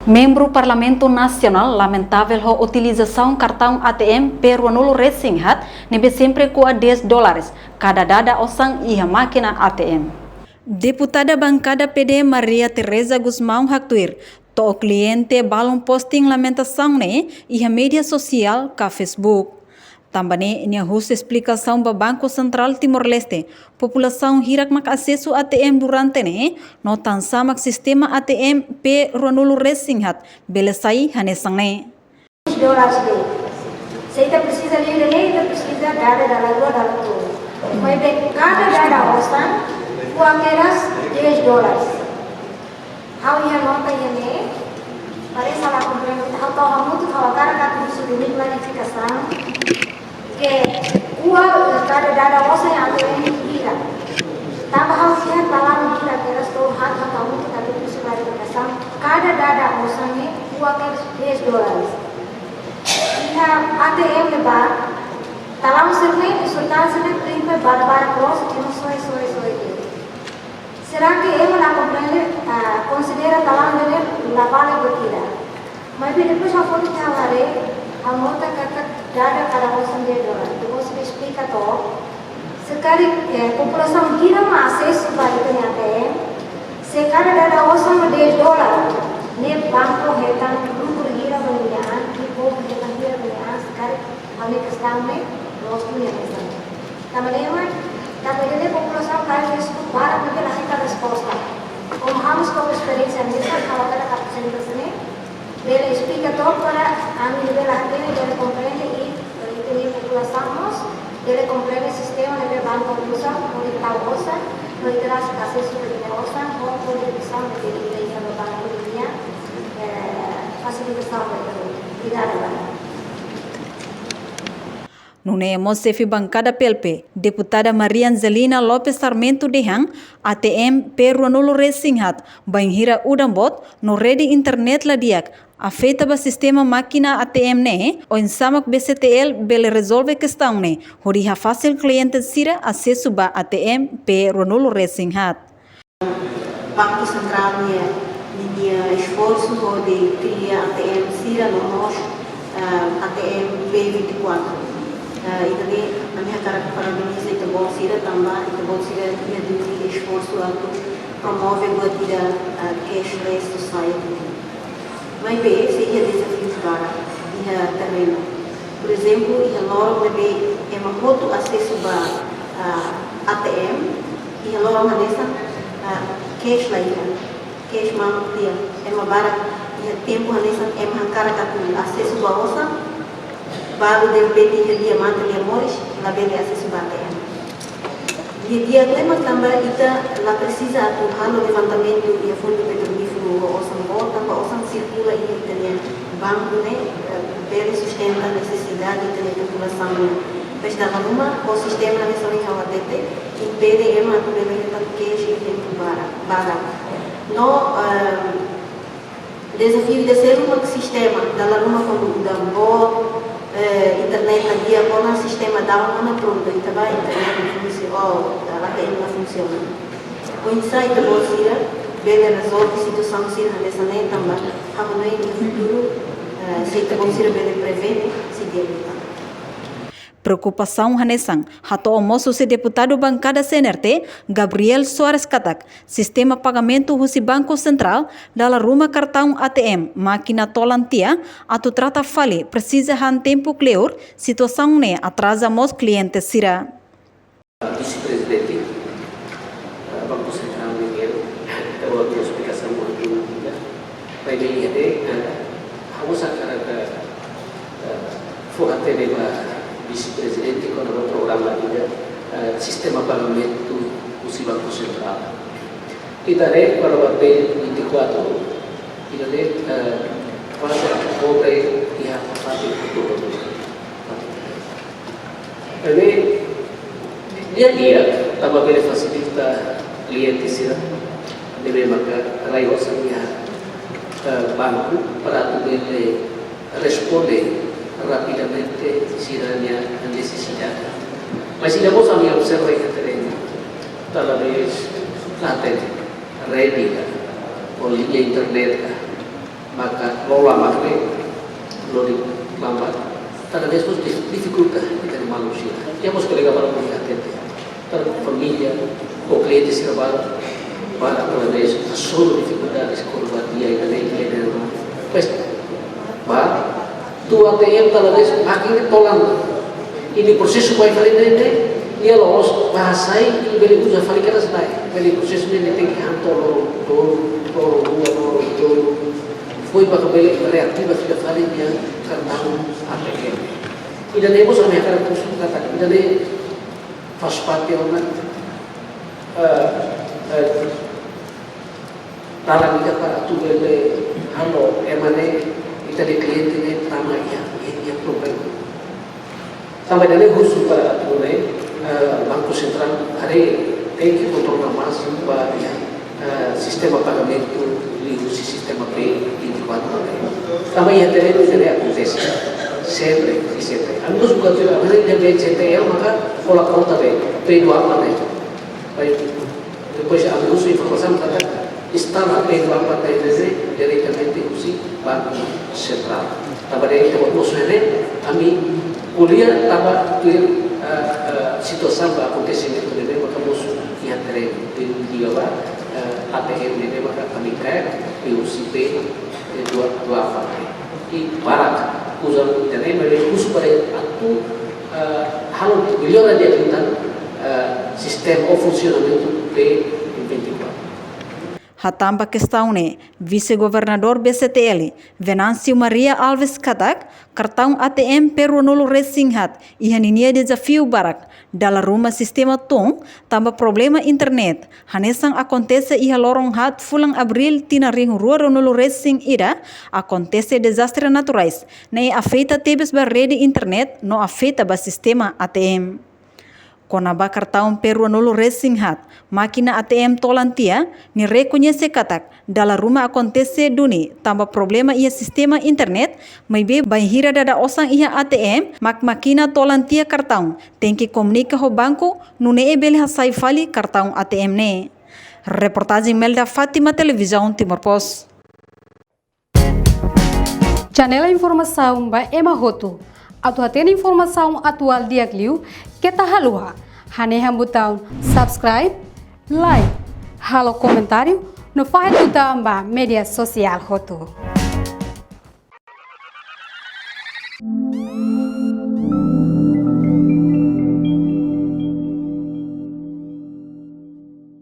Membro Parlamento Nacional lamentável a utilização cartão ATM peru nulo resinghat nebe sempre com a $10 cada dada osang ia máquina ATM. Deputada bancada PD Maria Teresa Guzmão Haktuir to o cliente balon posting lamentação ne ia mídia social ka Facebook. Também nia host explicação ba Banco Central Timor-Leste, população hirak mak acesso ATM durante ne, no tan samak sistema ATM pe ruanulo resinghat, belesai hanesang ne. $10 dele. Se ele precisa ler ele precisa dar da lagoa da lagoa. Mas de cada dada ostan, com aquelas $10. How ia nota ia ne? Parece lá compreender, how toha muito how cara ka tudo de clarificação. Que cada dada ostan yang ATM kira. Tamba how ia talang kira que elas to hat muito cada tudo clarificação. Cada dada ostan ne com aqueles $10. Ia ATM ba talang serve sultan serve print pe bar cross que não soy. Será que ele não compreende considera talang dele lavar betida? Mas depois já foi que a nota que dada cada $10. Depois se explica todo. Sekarang população kira mas acesso para o ATM. Sekarang dada $10 ne banco hetan grupo gira banyak tipo hetan gira banyak sekarang kami kesana los punya kesana. Também também população vai para porque lá está a resposta. Como vamos com experiência nessa kalau ada kapasitas ini, ele explica todo para a nível lá ele compreende e ele população ele compreende o sistema de banco usa onde está o usa, onde terá acesso de usa, onde ele sabe que ele ia no banco dia facilitação de dar Nune Mosefi bancada PLP, deputada Maria Angelina Lopes Sarmento Dehang, ATM peru nulo resinghat, banhira udambot, no rede internet ladiak, afeta ba sistema máquina ATM ne, o insamak BCTL bele resolve questão ne, horiha fácil cliente sira acesso ba ATM peru nulo resinghat. Banco Central dia esforço de criar ATM sira no nosso ATM P24. Itali kami akan parabeniza itu bom sira tambah itu bom sira dia de esforço alto promove buat tidak cashless society. Mas bem se ia desafio para ia terreno. Por exemplo, ia loro bebe uma foto acesso ba ATM ia loro manesa cash lah cash mampu dia uma bara ia tempo manesa cara katu acesso ba osa baru dia diamante de amores na bele acesso ATM. Dia tema também ita la precisa atuar no levantamento e fundo petrolífero ou sambol também osam circula e italiano banco né bele sustenta a necessidade da população mas da numa o sistema nacional que ATT impede ema tu bele tanto queijo e tempo para no desafio de ser um sistema da numa quando da internet na dia com o sistema dá uma pronta então vai internet não funciona ela não funciona o insight da bolsa bem resolve situação se nessa nem também amanhã no futuro se a bolsa bem prevene se deve Preocupação hanesang, hato almoço se deputado bancada CNRT, Gabriel Soares Katak, sistema pagamento husi Banco Central, dala ruma cartão ATM, máquina tolantia, atu trata fali, precisa han tempo clear, situação ne atrasa mos clientes sira. Vice-presidente, Banco Central Miguel, eu vou explicação muito vai bem vamos acabar forate leva vice-presidente con il programma di sistema pagamento usi Banco Central. E dare para o papel 24 e dare para cobre e a fase futuro. Ele dia também ele facilita clientes sira deve marcar raiosa banco para poder responder rapidamente si la necessidad. Ma si la cosa mi osserva che terreno, dalla vez la rete, o linea internet, maka lola makne lori lambat. Karena dia harus dificulta kita di manusia. Dia harus kolega para pihak para família ou clientes que trabalham para através da sua dificuldades corporativas e da lei Pues, tu ATM talvez makin tolong ini proses supaya kalian ini dia lolos bahasai ini beli usaha kali kita sedai beli proses ini tem que antolo foi para beli reativa sudah kali dia karena ATM tidak ada bos kami akan terus kata tidak ada fast party orang dalam kita para tu beli halo emane kita di klien ini pertama yang problem sampai dari khusus para tu Banco Central hari tem que controlar mais sistema pagamento e o sistema P24 também yang tidak acontece sempre amigos bukan juga ada yang CTL maka pola conta P24 depois amigos informasi kata está na P24 diretamente usi Banco Central tambah dari tempat musuhnya kami kuliah tambah situasi acontecimento ini maka musuh yang terjadi ATM ini maka kami kaya usi P24 i barak usang dan ini khusus pada aku hal beliau aja tentang sistem ou funcionamento P24. Hatamba questão ne vice-governador BCTL Venâncio Maria Alves Katak cartão ATM Peru Nulu Resinghat e haninia desafio barak dalam rumah sistema tong tambah problema internet hanesang acontece iha lorong hat fulang abril tina ring ruaro nulu resing ida acontece desastre naturais ne afeta tebes ba rede internet no afeta ba sistema ATM. Konaba cartão Peru Nulu Racing Hat, máquina ATM tolantia, ni reconhece katak, dalam rumah acontece duni, tambah problema ia sistema internet, maybe bahira dada osang ia ATM, máquina tolantia cartão, tem que comunica ho banco, nune beli hasai fali cartão ATM ne. Reportagem Melda Fátima Televisão Timor Post. Janela informação ba Emma Roto. Atau hatena informação atual dia kliu kita halua hane hambutão subscribe like halo comentário no faz tudo ba media sosial Roto.